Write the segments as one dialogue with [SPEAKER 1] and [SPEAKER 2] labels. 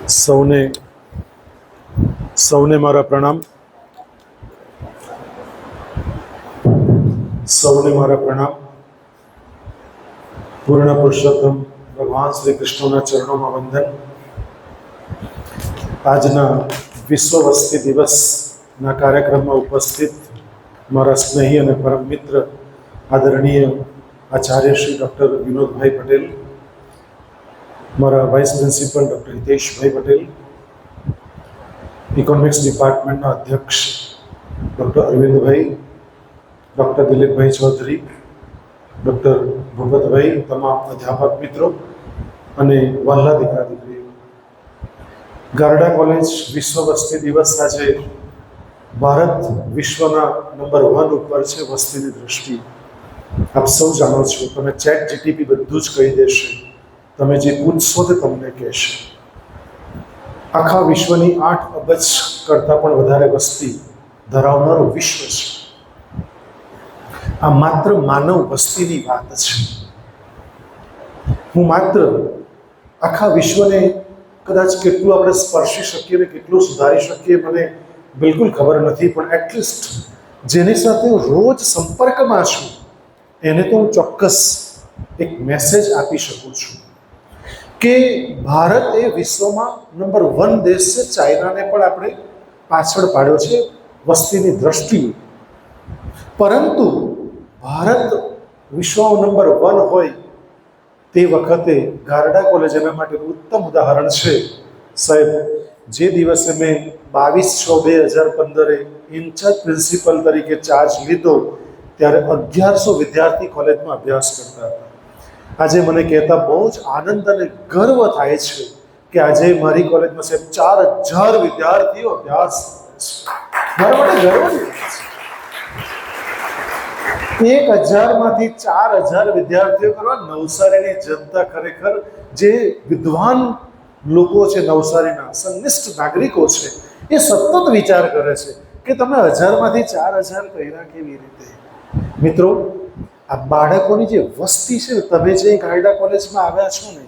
[SPEAKER 1] સૌને સૌને મારા પ્રણામ. સૌને મારા પ્રણામ. પૂર્ણ પુરુષોત્તમ ભગવાન શ્રી કૃષ્ણના ચરણોમાં વંદન. આજના વિશ્વ વસ્તી દિવસના કાર્યક્રમમાં ઉપસ્થિત મારા સ્નેહી અને પરમ મિત્ર આદરણીય આચાર્ય શ્રી ડૉક્ટર વિનોદભાઈ પટેલ, મારા vice principal doctor Hiteshbhai Patel, economics ડિપાર્ટમેન્ટના અધ્યક્ષ doctor Arvindbhai, doctor Dilipbhai Chaudhari, doctor Bhupatbhai, તમામ અધ્યાપક મિત્રો અને વહાલા દીકરા દીકરીઓ. ગારડા કોલેજ વિશ્વ વસ્તી દિવસ આજે ભારત વિશ્વના નંબર 1 ઉપર છે વસ્તીની દ્રષ્ટિએ. આપ સૌ જાણો છો, તમે ચેટ જીટીપી બધું જ કહી દેશે, તમે જે પૂછશો તે તમને કહેશે. આખા વિશ્વની 8 અબજ કરતાં પણ વધારે વસ્તી ધરાવનારું વિશ્વ છે. આ માત્ર માનવ વસ્તીની વાત છે. હું માત્ર આખા વિશ્વને કદાચ કેટલું આપણે સ્પર્શી શકીએ ને કેટલું સુધારી શકીએ મને બિલકુલ ખબર નથી, પણ એટલીસ્ટ જેની સાથે હું રોજ સંપર્કમાં છું એને તો હું ચોક્કસ એક મેસેજ આપી શકું છું કે ભારત એ વિશ્વમાં નંબર 1 દેશ છે. ચાઇનાને પણ આપણે પાછળ પાડ્યો છે વસ્તીની દ્રષ્ટિએ, પરંતુ ભારત વિશ્વમાં નંબર 1 હોય તે વખતે ગારડા કોલેજ એના માટેનું ઉત્તમ ઉદાહરણ છે. સાહેબ, જે દિવસે મેં 22/6/2015 ઇન્ચાર્જ પ્રિન્સિપલ તરીકે ચાર્જ લીધો ત્યારે 1100 વિદ્યાર્થી કોલેજમાં અભ્યાસ કરતા હતા. આજે મને કહેતા બહુ જ આનંદ અને ગર્વ થાય છે કે આજે મારી કોલેજમાં સાહેબ 4000 વિદ્યાર્થીઓ અભ્યાસ કરે છે. મારા માટે ગર્વની વાત છે. 1000માંથી 4000 વિદ્યાર્થીઓ કરવા નવસારીની જનતા ખરેખર જે વિદ્વાન લોકો છે, નવસારીના સંનિષ્ઠ નાગરિકો છે, એ સતત વિચાર કરે છે કે તમે 1000માંથી 4000 કર્યા કેવી રીતે. મિત્રો, આ બાળકોની જે વસ્તી છે, તમે જે ગારડા કોલેજમાં આવ્યા છો ને,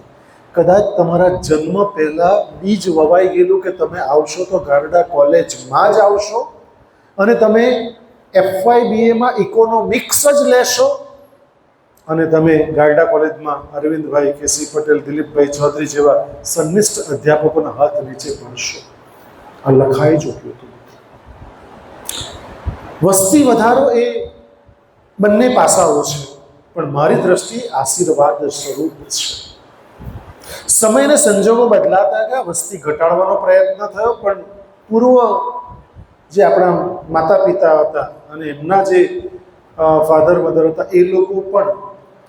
[SPEAKER 1] કદાચ તમારા જન્મ પહેલાં બીજ વવાઈ ગયેલું કે તમે આવશો તો ગારડા કોલેજમાં જ આવશો અને તમે FYBAમાં ઇકોનોમિક્સ જ લેશો અને તમે ગારડા કોલેજમાં અરવિંદભાઈ, કેસી પટેલ, દિલીપભાઈ ચૌધરી જેવા સંનિષ્ઠ અધ્યાપકોના હાથ નીચે ભણશો. આ લખાઈ ચૂક્યું હતું. વસ્તી વધારો એ બંને પાસાઓ છે, પણ મારી દ્રષ્ટિએ આશીર્વાદ સ્વરૂપ છે. સમય અને સંજોગો બદલાતા ગયા, વસ્તી ઘટાડવાનો પ્રયત્ન થયો, પણ પૂર્વ જે આપણા માતા પિતા હતા અને એમના જે ફાધર મધર હતા એ લોકો પણ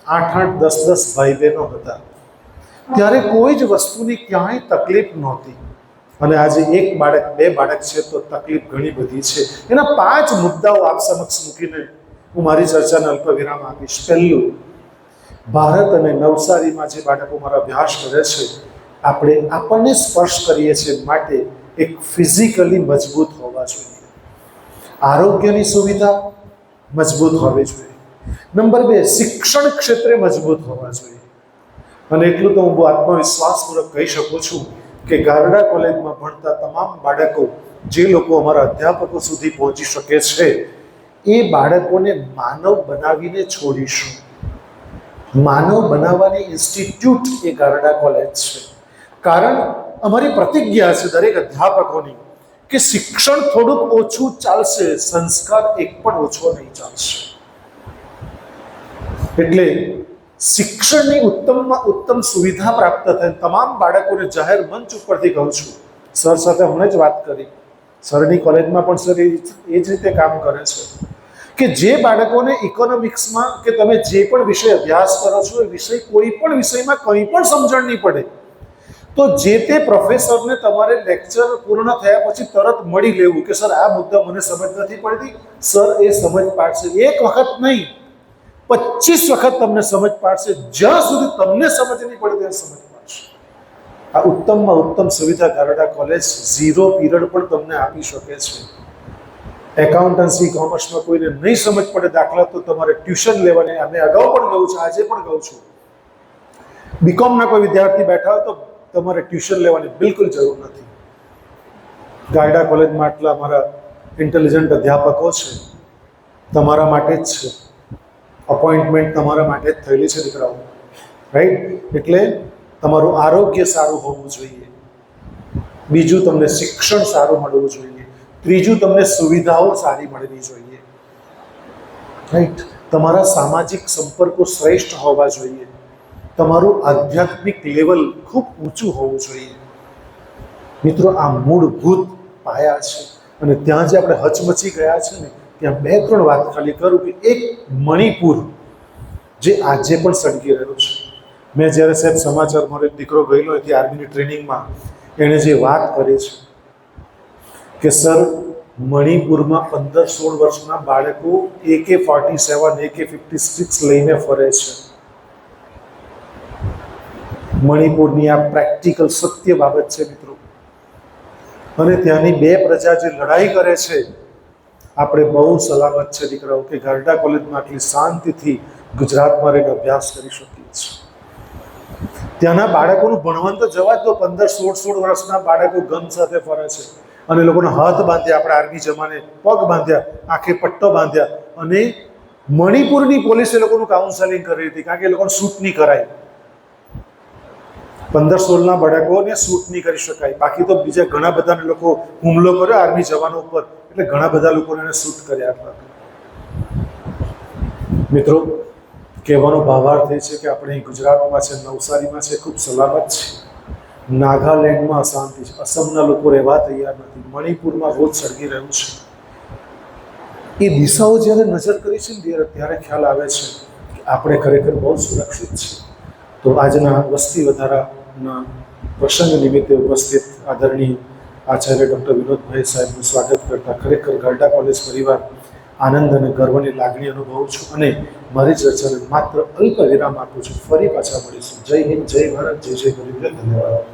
[SPEAKER 1] 8-8, 10-10 ભાઈ બહેનો હતા. ત્યારે કોઈ જ વસ્તુની ક્યાંય તકલીફ નહોતી અને આજે 1 બાળક 2 બાળક છે તો તકલીફ ઘણી બધી છે. એના 5 મુદ્દાઓ આપ સમક્ષ મૂકીને હું મારી ચર્ચાને અલ્પ વિરામ આપીશ. પહેલું, ભારત અને નવસારીમાં જે બાળકો મારા અભ્યાસ કરે છે, આપણને સ્પર્શ કરીએ છીએ માટે એક ફિઝિકલી મજબૂત હોવા જોઈએ. આરોગ્યની સુવિધા મજબૂત હોવી જોઈએ. નંબર 2, શિક્ષણ ક્ષેત્રે મજબૂત હોવા જોઈએ. અને એટલું તો હું બહુ આત્મવિશ્વાસપૂર્વક કહી શકું છું કે ગારડા કોલેજમાં ભણતા તમામ બાળકો, જે લોકો અમારા અધ્યાપકો સુધી પહોંચી શકે છે, એ બાળકોને માનવ બનાવીને છોડીશું. માનવ બનાવવાની ઇન્સ્ટિટ્યૂટ એ ગારડા કોલેજ છે. કારણ અમારી પ્રતિજ્ઞા છે દરેક અધ્યાપકોની કે શિક્ષણ થોડુંક ઓછું ચાલશે, સંસ્કાર એક પણ ઓછો નહીં ચાલશે. એટલે શિક્ષણની ઉત્તમમાં ઉત્તમ સુવિધા પ્રાપ્ત થાય. તમામ બાળકોને જાહેર મંચ ઉપરથી કહું છું, સર સાથે હમણાં જ વાત કરી, સરની કોલેજમાં પણ સર એ જ રીતે કામ કરે છે કે જે બાળકોને ઇકોનોમિક્સમાં કે તમે જે પણ વિષય અભ્યાસ કરો છો એ વિષય કોઈ પણ વિષયમાં કંઈ પણ સમજણ નહીં પડે તો જે તે પ્રોફેસરને તમારે લેક્ચર પૂર્ણ થયા પછી તરત મળી લેવું કે સર આ મુદ્દા મને સમજ નથી પડતી, સર એ સમજ પાડશે. 1 વખત નહીં, 25 વખત તમને સમજ પાડશે. જ્યાં સુધી તમને સમજ નહીં પડે ત્યાં સમજ પાડશે. આ ઉત્તમમાં ઉત્તમ સુવિધા ગારડા કોલેજ 0 પીરિયડ પણ તમને આપી શકે છે. એકાઉન્ટન્સી, કોમર્સમાં કોઈને નહીં સમજ પડે દાખલા તો તમારે ટ્યુશન લેવાની. અમે અગાઉ પણ કહું છું, આજે પણ કહું છું, બીકોમના કોઈ વિદ્યાર્થી બેઠા હોય તો તમારે ટ્યુશન લેવાની બિલકુલ જરૂર નથી. ગાયડા કોલેજમાં આટલા મારા ઇન્ટેલિજન્ટ અધ્યાપકો છે, તમારા માટે જ છે. અપોઇન્ટમેન્ટ તમારા માટે જ થયેલી છે દીકરાઓ, રાઈટ? એટલે તમારું આરોગ્ય સારું હોવું જોઈએ. બીજું, તમને શિક્ષણ સારું મળવું જોઈએ. ત્રીજું, તમને સુવિધાઓ સારી મળવી જોઈએ, રાઈટ? તમારા સામાજિક સંપર્કો શ્રેષ્ઠ હોવા જોઈએ. તમારું આધ્યાત્મિક લેવલ ખૂબ ઊંચું હોવું જોઈએ. મિત્રો, આ મૂળભૂત પાયા છે. અને ત્યાં જે આપણે હચમચી ગયા છે ને, ત્યાં 2-3 વાત ખાલી કરું કે એક મણિપુર જે આજે પણ સળગી રહ્યો છે. મેં જ્યારે સાહેબ સમાચાર મારો એક દીકરો ગયેલો હતી આર્મીની ટ્રેનિંગમાં, એણે જે વાત કરી છે કે સર, મણિપુરમાં 15-16 વર્ષના બાળકો AK-47 AK-56 લઈને ફરે છે. મણિપુરની આ પ્રેક્ટિકલ સત્ય બાબત છે મિત્રો. અને ત્યાંની 2 પ્રજા જે લડાઈ કરે છે, આપણે બહુ સલામત છે દીકરાઓ કે ગારડા કોલેજમાં આટલી શાંતિથી ગુજરાતમાં રહીને અભ્યાસ કરી શકીએ છીએ. ત્યાંના બાળકોનું ભણવાનું તો જવા જ દો. 15-16 વર્ષના બાળકો ગન સાથે ફરે છે અને એ લોકોને હાથ બાંધ્યા, આપણે આર્મી જમાને પગ બાંધ્યા, આંખે પટ્ટો બાંધ્યા. અને મણિપુરની પોલીસ એ લોકોનું કાઉન્સેલિંગ કરી હતી, કારણ કે એ લોકોને શૂટ નહીં કરાય. 15-16ના બાળકોને શૂટ નહીં કરી શકાય. બાકી તો બીજા ઘણા બધાને લોકો હુમલો કર્યો આર્મી જવાનો ઉપર, એટલે ઘણા બધા લોકોને એને શૂટ કર્યા હતા. મિત્રો, કહેવાનો ભાવાર્થ એ છે કે આપણે અહીં ગુજરાતમાં છે, નવસારીમાં છે, ખૂબ સલામત છે. નાગાલેન્ડમાં અશાંતિ છે, અસમના લોકો રહેવા તૈયાર નથી, મણિપુરમાં રોજ સળગી રહ્યું છે. એ દિશાઓ જ્યારે નજર કરી છે ને ત્યારે ખ્યાલ આવે છે કે આપણે ખરેખર બહુ સુરક્ષિત છે. તો આજના વસ્તી વધારાના પ્રસંગ નિમિત્તે ઉપસ્થિત આદરણીય આચાર્ય ડૉક્ટર વિનોદભાઈ સાહેબનું સ્વાગત કરતા ખરેખર ગારડા કોલેજ પરિવાર આનંદ અને ગર્વની લાગણી અનુભવું છું. અને મારી ચર્ચાને માત્ર અલ્પ વિરામ આપું છું. ફરી પાછા મળીશું. જય હિન્દ, જય ભારત, જય જય ગરીબ. ધન્યવાદ.